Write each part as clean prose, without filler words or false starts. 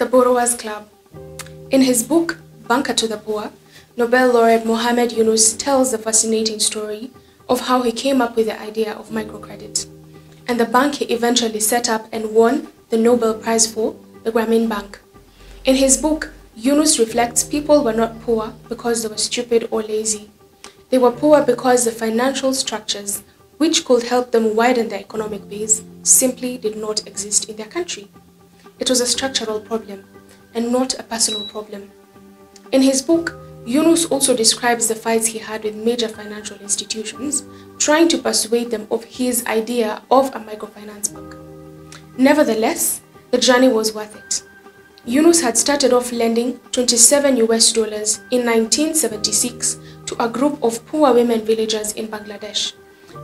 The Borrowers Club. In his book, Banker to the Poor, Nobel laureate Mohamed Yunus tells the fascinating story of how he came up with the idea of microcredit, and the bank he eventually set up and won the Nobel Prize for, the Grameen Bank. In his book, Yunus reflects people were not poor because they were stupid or lazy. They were poor because the financial structures which could help them widen their economic base simply did not exist in their country. It was a structural problem and not a personal problem. In his book, Yunus also describes the fights he had with major financial institutions, trying to persuade them of his idea of a microfinance bank. Nevertheless, the journey was worth it. Yunus had started off lending $27 in 1976 to a group of poor women villagers in Bangladesh,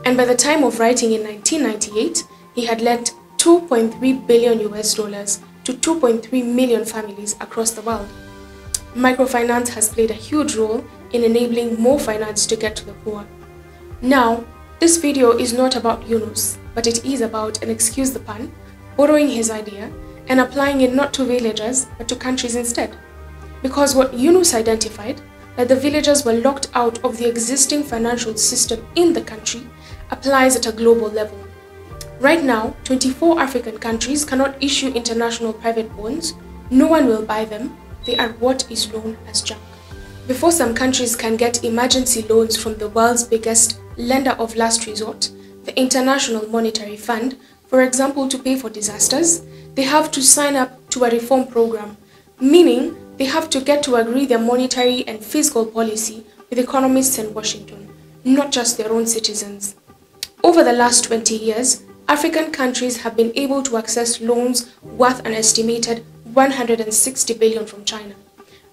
and by the time of writing in 1998, he had lent $2.3 billion to 2.3 million families across the world. Microfinance has played a huge role in enabling more finance to get to the poor. Now, this video is not about Yunus, but it is about, and excuse the pun, borrowing his idea and applying it not to villagers but to countries instead. Because what Yunus identified, that the villagers were locked out of the existing financial system in the country, applies at a global level. Right now, 24 African countries cannot issue international private bonds. No one will buy them. They are what is known as junk. Before some countries can get emergency loans from the world's biggest lender of last resort, the International Monetary Fund, for example, to pay for disasters, they have to sign up to a reform program, meaning they have to get to agree their monetary and fiscal policy with economists in Washington, not just their own citizens. Over the last 20 years, African countries have been able to access loans worth an estimated $160 billion from China.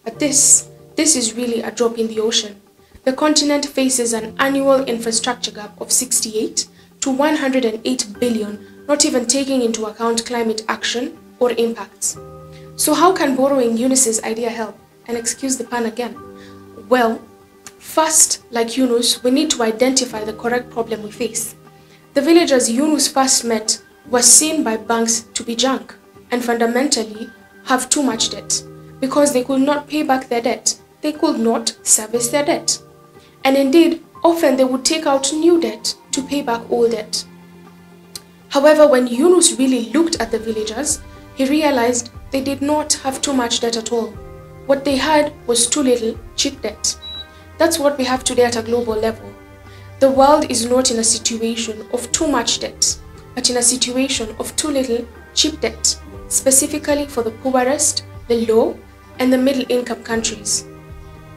But this is really a drop in the ocean. The continent faces an annual infrastructure gap of $68 to $108 billion, not even taking into account climate action or impacts. So how can borrowing Yunus's idea help? And excuse the pun again. Well, first, like Yunus, we need to identify the correct problem we face. The villagers Yunus first met were seen by banks to be junk and fundamentally have too much debt because they could not pay back their debt. They could not service their debt. And indeed, often they would take out new debt to pay back old debt. However, when Yunus really looked at the villagers, he realized they did not have too much debt at all. What they had was too little cheap debt. That's what we have today at a global level. The world is not in a situation of too much debt, but in a situation of too little cheap debt, specifically for the poorest, the low, and the middle-income countries.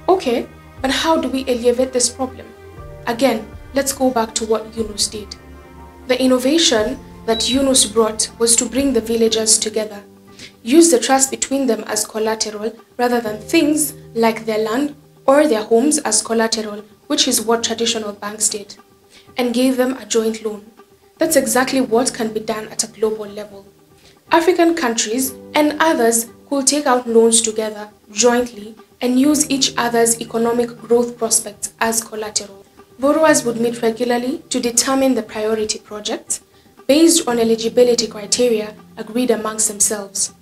Okay, but how do we alleviate this problem? Again, let's go back to what Yunus did. The innovation that Yunus brought was to bring the villagers together, use the trust between them as collateral rather than things like their land or their homes as collateral, which is what traditional banks did, and gave them a joint loan. That's exactly what can be done at a global level. African countries and others could take out loans together, jointly, and use each other's economic growth prospects as collateral. Borrowers would meet regularly to determine the priority projects based on eligibility criteria agreed amongst themselves.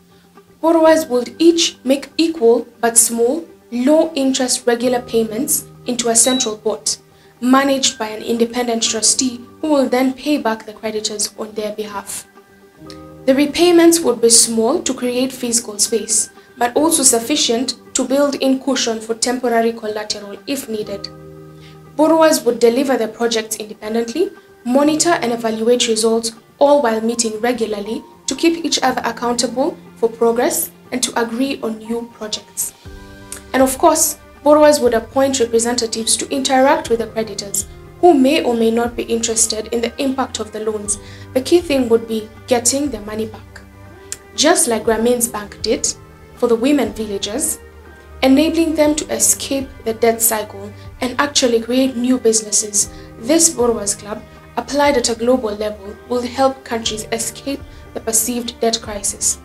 Borrowers would each make equal but small, low-interest regular payments into a central pot, managed by an independent trustee who will then pay back the creditors on their behalf. The repayments would be small to create fiscal space, but also sufficient to build in cushion for temporary collateral if needed. Borrowers would deliver their projects independently, monitor and evaluate results, all while meeting regularly to keep each other accountable for progress and to agree on new projects. And of course, borrowers would appoint representatives to interact with the creditors, who may or may not be interested in the impact of the loans. The key thing would be getting their money back. Just like Grameen's bank did for the women villagers, enabling them to escape the debt cycle and actually create new businesses, this Borrowers Club, applied at a global level, will help countries escape the perceived debt crisis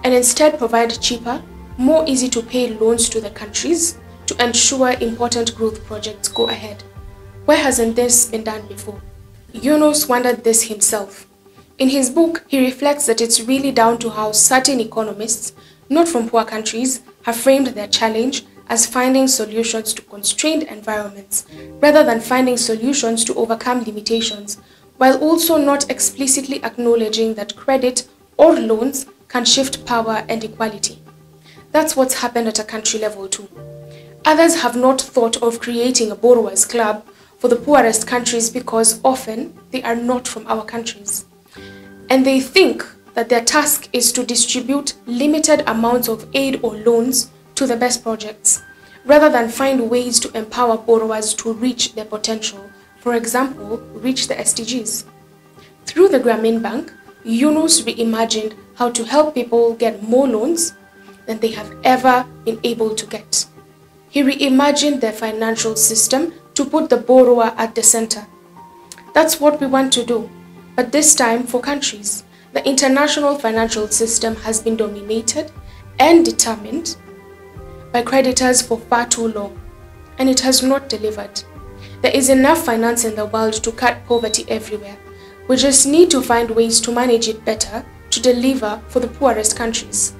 and instead provide cheaper, more easy-to-pay loans to the countries to ensure important growth projects go ahead. Why hasn't this been done before? Yunus wondered this himself. In his book, he reflects that it's really down to how certain economists not from poor countries, have framed their challenge as finding solutions to constrained environments rather than finding solutions to overcome limitations, while also not explicitly acknowledging that credit or loans can shift power and equality. That's what's happened at a country level too. Others have not thought of creating a borrowers club for the poorest countries because often they are not from our countries. And they think that their task is to distribute limited amounts of aid or loans to the best projects, rather than find ways to empower borrowers to reach their potential, for example, reach the SDGs. Through the Grameen Bank, Yunus reimagined how to help people get more loans than they have ever been able to get. He reimagined their financial system to put the borrower at the center. That's what we want to do, but this time for countries. The international financial system has been dominated and determined by creditors for far too long, and it has not delivered. There is enough finance in the world to cut poverty everywhere. We just need to find ways to manage it better to deliver for the poorest countries.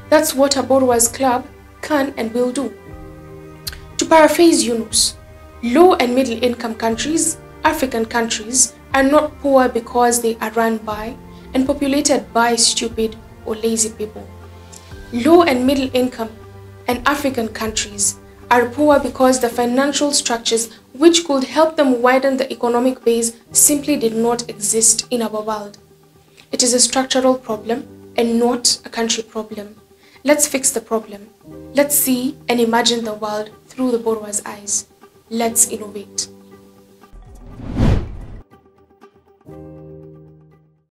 That's what a borrowers club can and will do. To paraphrase Yunus, low and middle income countries, African countries, are not poor because they are run by and populated by stupid or lazy people. Low and middle income and African countries are poor because the financial structures which could help them widen the economic base simply did not exist in our world. It is a structural problem and not a country problem. Let's fix the problem. Let's see and imagine the world through the borrower's eyes. Let's innovate.